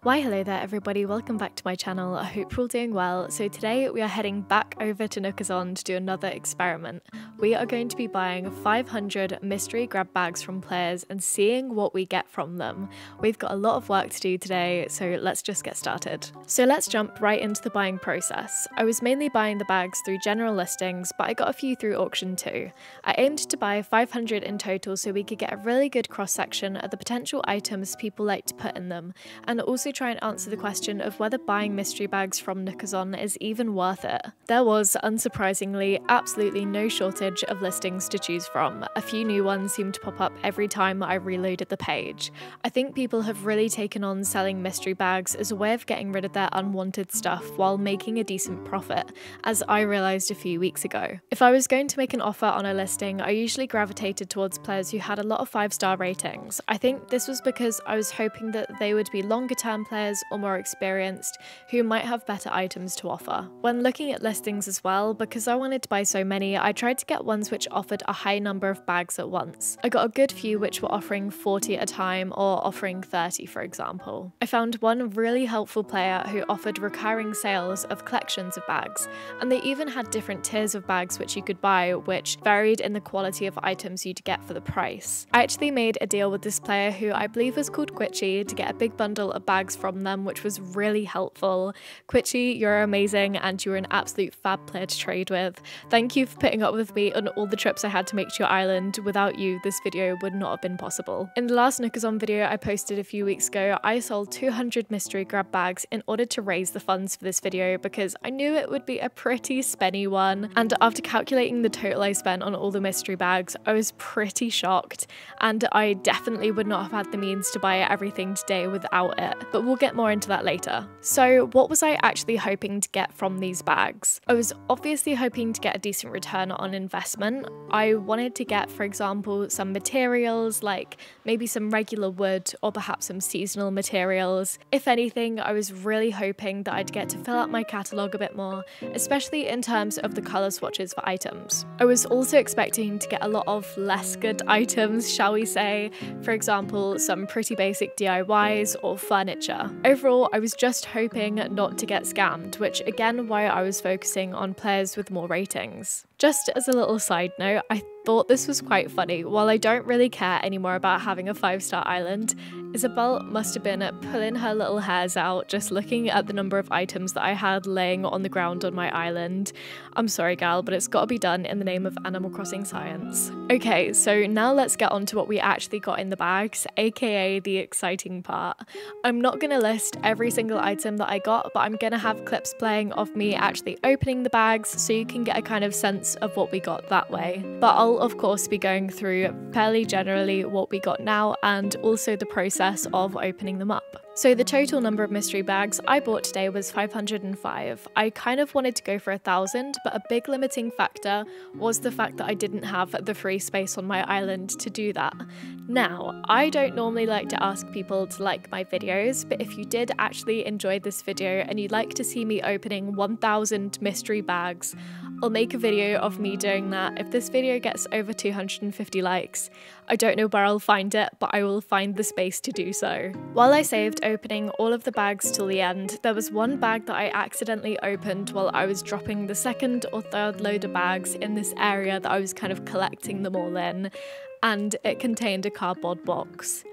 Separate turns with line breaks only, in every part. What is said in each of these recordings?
Why hello there everybody, welcome back to my channel. I hope you're all doing well. So today we are heading back over to Nookazon to do another experiment. We are going to be buying 500 mystery grab bags from players and seeing what we get from them. We've got a lot of work to do today, so let's just get started. So let's jump right into the buying process. I was mainly buying the bags through general listings, but I got a few through auction too. I aimed to buy 500 in total so we could get a really good cross-section of the potential items people like to put in them, and also try and answer the question of whether buying mystery bags from Nookazon is even worth it. There was, unsurprisingly, absolutely no shortage of listings to choose from. A few new ones seemed to pop up every time I reloaded the page. I think people have really taken on selling mystery bags as a way of getting rid of their unwanted stuff while making a decent profit, as I realised a few weeks ago. If I was going to make an offer on a listing, I usually gravitated towards players who had a lot of 5-star ratings. I think this was because I was hoping that they would be longer term players or more experienced who might have better items to offer. When looking at listings as well, because I wanted to buy so many, I tried to get ones which offered a high number of bags at once. I got a good few which were offering 40 at a time or offering 30 for example. I found one really helpful player who offered recurring sales of collections of bags, and they even had different tiers of bags which you could buy which varied in the quality of items you'd get for the price. I actually made a deal with this player who I believe was called Quitchy to get a big bundle of bags from them, which was really helpful. Quitchy, you're amazing and you're an absolute fab player to trade with. Thank you for putting up with me on all the trips I had to make to your island. Without you, this video would not have been possible. In the last Nookazon video I posted a few weeks ago, I sold 200 mystery grab bags in order to raise the funds for this video because I knew it would be a pretty spenny one, and after calculating the total I spent on all the mystery bags, I was pretty shocked, and I definitely would not have had the means to buy everything today without it, but we'll get more into that later. So what was I actually hoping to get from these bags? I was obviously hoping to get a decent return on investment. I wanted to get, for example, some materials like maybe some regular wood or perhaps some seasonal materials. If anything, I was really hoping that I'd get to fill out my catalogue a bit more, especially in terms of the colour swatches for items. I was also expecting to get a lot of less good items, shall we say, for example, some pretty basic DIYs or furniture. Overall, I was just hoping not to get scammed, which again why I was focusing on players with more ratings. Just as a little side note, I thought this was quite funny. While I don't really care anymore about having a 5-star island, Isabel must have been pulling her little hairs out just looking at the number of items that I had laying on the ground on my island. I'm sorry gal, but it's got to be done in the name of Animal Crossing science. Okay, so now let's get on to what we actually got in the bags, aka the exciting part. I'm not going to list every single item that I got, but I'm going to have clips playing of me actually opening the bags so you can get a kind of sense of what we got that way. But I'll of course be going through fairly generally what we got now and also the process of opening them up. So the total number of mystery bags I bought today was 505. I kind of wanted to go for 1,000, but a big limiting factor was the fact that I didn't have the free space on my island to do that. Now, I don't normally like to ask people to like my videos, but if you did actually enjoy this video and you'd like to see me opening 1,000 mystery bags, I'll make a video of me doing that. If this video gets over 250 likes, I don't know where I'll find it, but I will find the space to do so. While I saved opening all of the bags till the end, there was one bag that I accidentally opened while I was dropping the second or third load of bags in this area that I was kind of collecting them all in, and it contained a cardboard box.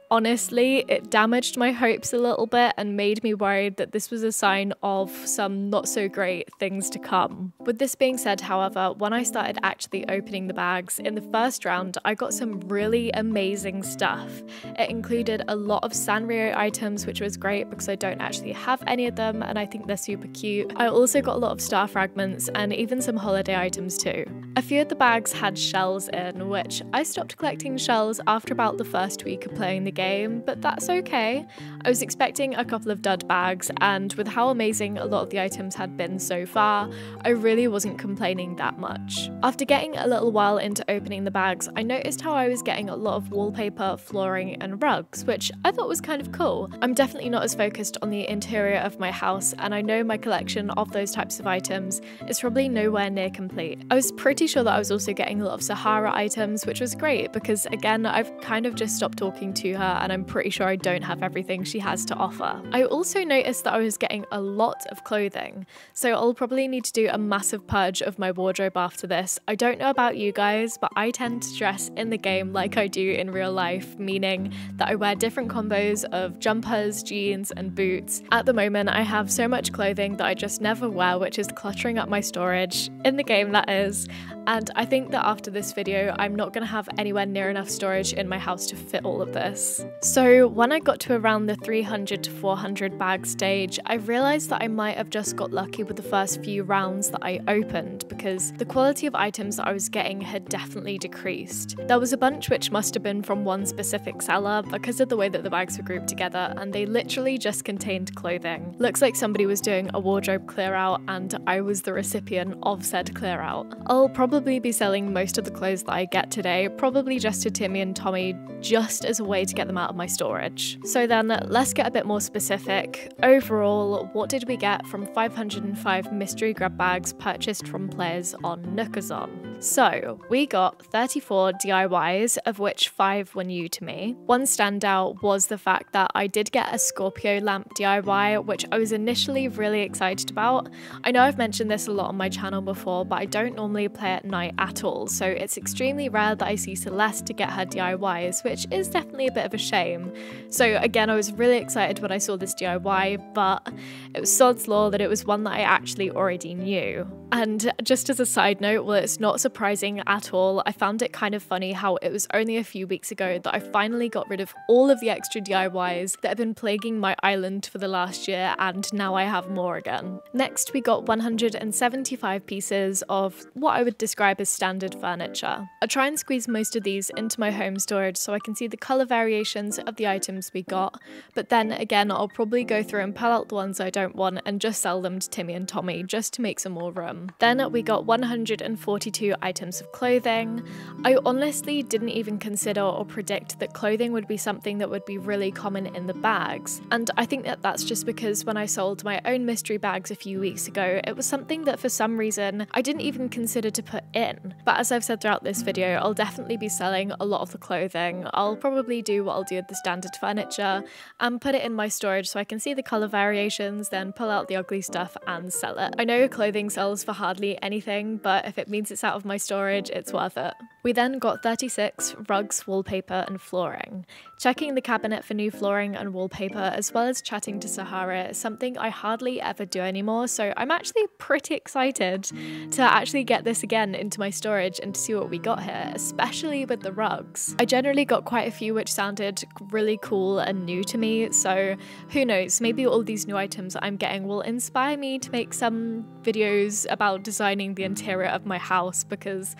Honestly, it damaged my hopes a little bit and made me worried that this was a sign of some not so great things to come. With this being said, however, when I started actually opening the bags, in the first round I got some really amazing stuff. It included a lot of Sanrio items, which was great because I don't actually have any of them and I think they're super cute. I also got a lot of star fragments and even some holiday items too. A few of the bags had shells in, which I stopped collecting shells after about the first week of playing the game, but that's okay. I was expecting a couple of dud bags, and with how amazing a lot of the items had been so far, I really wasn't complaining that much. After getting a little while into opening the bags, I noticed how I was getting a lot of wallpaper, flooring, and rugs, which I thought was kind of cool. I'm definitely not as focused on the interior of my house, and I know my collection of those types of items is probably nowhere near complete. I was pretty sure that I was also getting a lot of Sahara items, which was great because, again, I've kind of just stopped talking to her and I'm pretty sure I don't have everything she has to offer. I also noticed that I was getting a lot of clothing, so I'll probably need to do a massive purge of my wardrobe after this. I don't know about you guys, but I tend to dress in the game like I do in real life, meaning that I wear different combos of jumpers, jeans, and boots. At the moment, I have so much clothing that I just never wear, which is cluttering up my storage, in the game that is, and I think that after this video, I'm not going to have anywhere near enough storage in my house to fit all of this. So when I got to around the 300 to 400 bag stage, I realised that I might have just got lucky with the first few rounds that I opened because the quality of items that I was getting had definitely decreased. There was a bunch which must have been from one specific seller because of the way that the bags were grouped together, and they literally just contained clothing. Looks like somebody was doing a wardrobe clear out and I was the recipient of said clear out. I'll probably be selling most of the clothes that I get today, probably just to Timmy and Tommy, just as a way to get them out of my storage. So then let's get a bit more specific. Overall, what did we get from 505 mystery grab bags purchased from players on Nookazon? So we got 34 DIYs, of which 5 were new to me. One standout was the fact that I did get a Scorpio lamp DIY, which I was initially really excited about. I know I've mentioned this a lot on my channel before, but I don't normally play at night at all, so it's extremely rare that I see Celeste to get her DIYs, which is definitely a bit of a shame. So again, I was really excited when I saw this DIY, but it was sod's law that it was one that I actually already knew. And just as a side note, well, it's not surprising at all. I found it kind of funny how it was only a few weeks ago that I finally got rid of all of the extra DIYs that have been plaguing my island for the last year, and now I have more again. Next, we got 175 pieces of what I would describe as standard furniture. I try and squeeze most of these into my home storage so I can see the colour variations of the items we got, but then again, I'll probably go through and pull out the ones I don't want and just sell them to Timmy and Tommy just to make some more room. Then we got 142 items of clothing. I honestly didn't even consider or predict that clothing would be something that would be really common in the bags, and I think that that's just because when I sold my own mystery bags a few weeks ago, it was something that for some reason I didn't even consider to put in. But as I've said throughout this video, I'll definitely be selling a lot of the clothing. I'll probably do what I'll do with the standard furniture and put it in my storage so I can see the colour variations, then pull out the ugly stuff and sell it. I know clothing sells for hardly anything, but if it means it's out of my storage, it's worth it. We then got 36 rugs, wallpaper, and flooring. Checking the cabinet for new flooring and wallpaper, as well as chatting to Sahara, is something I hardly ever do anymore, so I'm actually pretty excited to actually get this again into my storage and to see what we got here, especially with the rugs. I generally got quite a few which sounded really cool and new to me, so who knows, maybe all these new items I'm getting will inspire me to make some videos about designing the interior of my house, because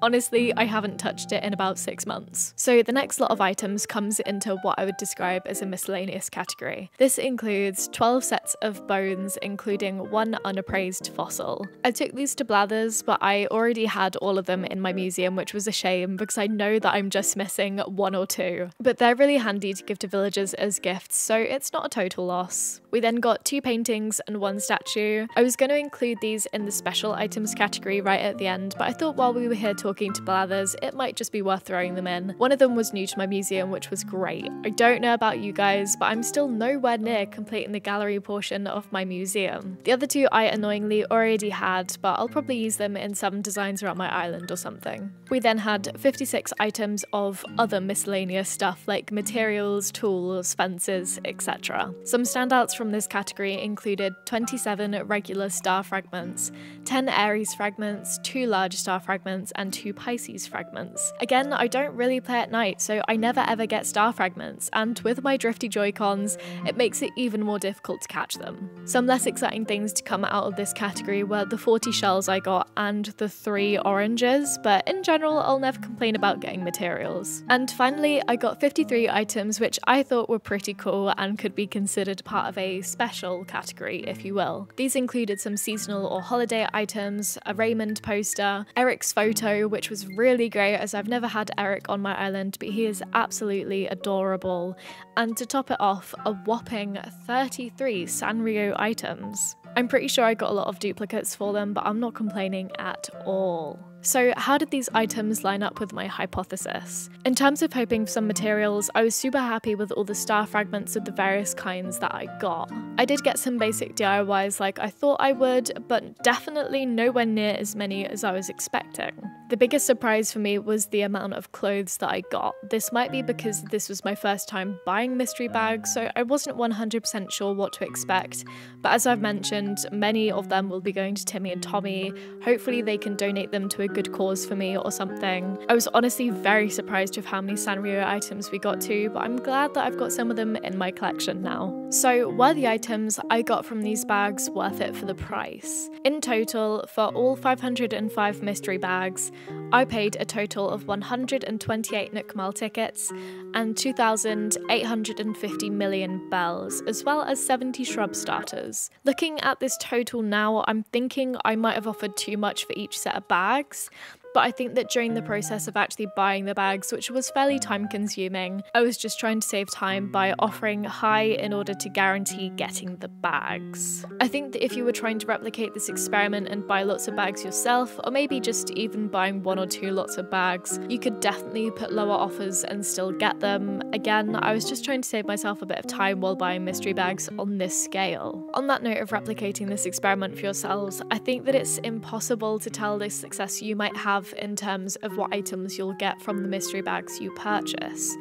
honestly, I haven't touched it in about 6 months. So the next lot of items comes into what I would describe as a miscellaneous category. This includes 12 sets of bones, including 1 unappraised fossil. I took these to Blathers, but I already had all of them in my museum, which was a shame because I know that I'm just missing 1 or 2. But they're really handy to give to villagers as gifts, so it's not a total loss. We then got 2 paintings and 1 statue. I was going to include these in the special items category right at the end, but I thought while we were here talking to Blathers, it might just be worth throwing them in. One of them was new to my museum, which was great. I don't know about you guys, but I'm still nowhere near completing the gallery portion of my museum. The other 2 I annoyingly already had, but I'll probably use them in some designs around my island or something. We then had 56 items of other miscellaneous stuff like materials, tools, fences, etc. Some standouts from this category included 27 regular star fragments, 10 Aries fragments, 2 large star fragments, and 2 Pisces fragments. Again, I don't really play at night, so I never ever get star fragments, and with my drifty Joy-Cons, it makes it even more difficult to catch them. Some less exciting things to come out of this category were the 40 shells I got and the 3 oranges, but in general, I'll never complain about getting materials. And finally, I got 53 items which I thought were pretty cool and could be considered part of a special category, if you will. These included some seasonal or holiday items, a Raymond poster, Eric's photo, which was really great as I've never had Eric on my island, but he is absolutely adorable, and to top it off, a whopping 33 Sanrio items. I'm pretty sure I got a lot of duplicates for them, but I'm not complaining at all. So how did these items line up with my hypothesis? In terms of hoping for some materials, I was super happy with all the star fragments of the various kinds that I got. I did get some basic DIYs like I thought I would, but definitely nowhere near as many as I was expecting. The biggest surprise for me was the amount of clothes that I got. This might be because this was my first time buying mystery bags, so I wasn't 100% sure what to expect, but as I've mentioned, many of them will be going to Timmy and Tommy. Hopefully they can donate them to a good cause for me or something. I was honestly very surprised with how many Sanrio items we got to, but I'm glad that I've got some of them in my collection now. So were the items I got from these bags worth it for the price? In total, for all 505 mystery bags, I paid a total of 128 Nook Mile tickets and 2,850 million bells, as well as 70 shrub starters. Looking at this total now, I'm thinking I might have offered too much for each set of bags, but I think that during the process of actually buying the bags, which was fairly time consuming, I was just trying to save time by offering high in order to guarantee getting the bags. I think that if you were trying to replicate this experiment and buy lots of bags yourself, or maybe just even buying 1 or 2 lots of bags, you could definitely put lower offers and still get them. Again, I was just trying to save myself a bit of time while buying mystery bags on this scale. On that note of replicating this experiment for yourselves, I think that it's impossible to tell the success you might have in terms of what items you'll get from the mystery bags you purchase.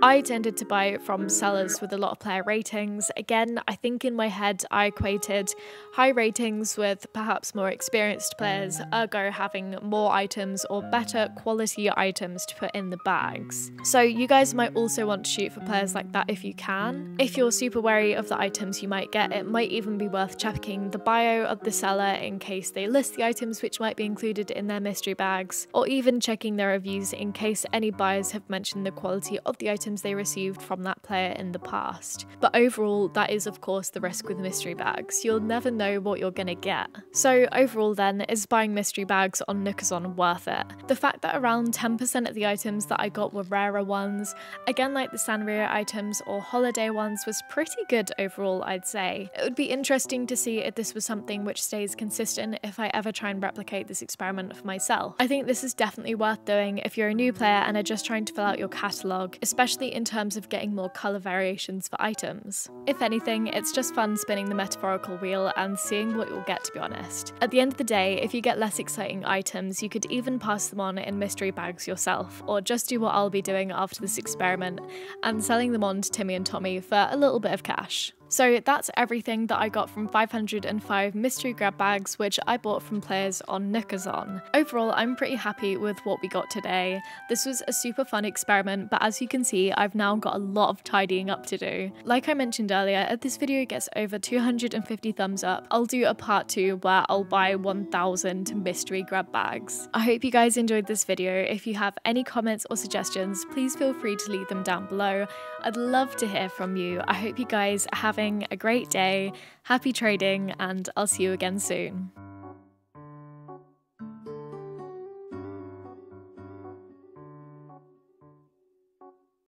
I tended to buy from sellers with a lot of player ratings. Again, I think in my head I equated high ratings with perhaps more experienced players, ergo having more items or better quality items to put in the bags. So you guys might also want to shoot for players like that if you can. If you're super wary of the items you might get, it might even be worth checking the bio of the seller in case they list the items which might be included in their mystery bags, or even checking their reviews in case any buyers have mentioned the quality of the items they received from that player in the past. But overall, that is of course the risk with mystery bags. You'll never know what you're gonna get. So overall then, is buying mystery bags on Nookazon worth it? The fact that around 10% of the items that I got were rarer ones, again like the Sanrio items or holiday ones, was pretty good overall, I'd say. It would be interesting to see if this was something which stays consistent if I ever try and replicate this experiment for myself. I think this is definitely worth doing if you're a new player and are just trying to fill out your catalogue, especially in terms of getting more colour variations for items. If anything, it's just fun spinning the metaphorical wheel and seeing what you'll get, to be honest. At the end of the day, if you get less exciting items, you could even pass them on in mystery bags yourself, or just do what I'll be doing after this experiment and selling them on to Timmy and Tommy for a little bit of cash. So that's everything that I got from 505 mystery grab bags which I bought from players on Nookazon. Overall, I'm pretty happy with what we got today. This was a super fun experiment, but as you can see, I've now got a lot of tidying up to do. Like I mentioned earlier, if this video gets over 250 thumbs up, I'll do a part 2 where I'll buy 1000 mystery grab bags. I hope you guys enjoyed this video. If you have any comments or suggestions, please feel free to leave them down below. I'd love to hear from you. I hope you guys are having a great day, happy trading, and I'll see you again soon.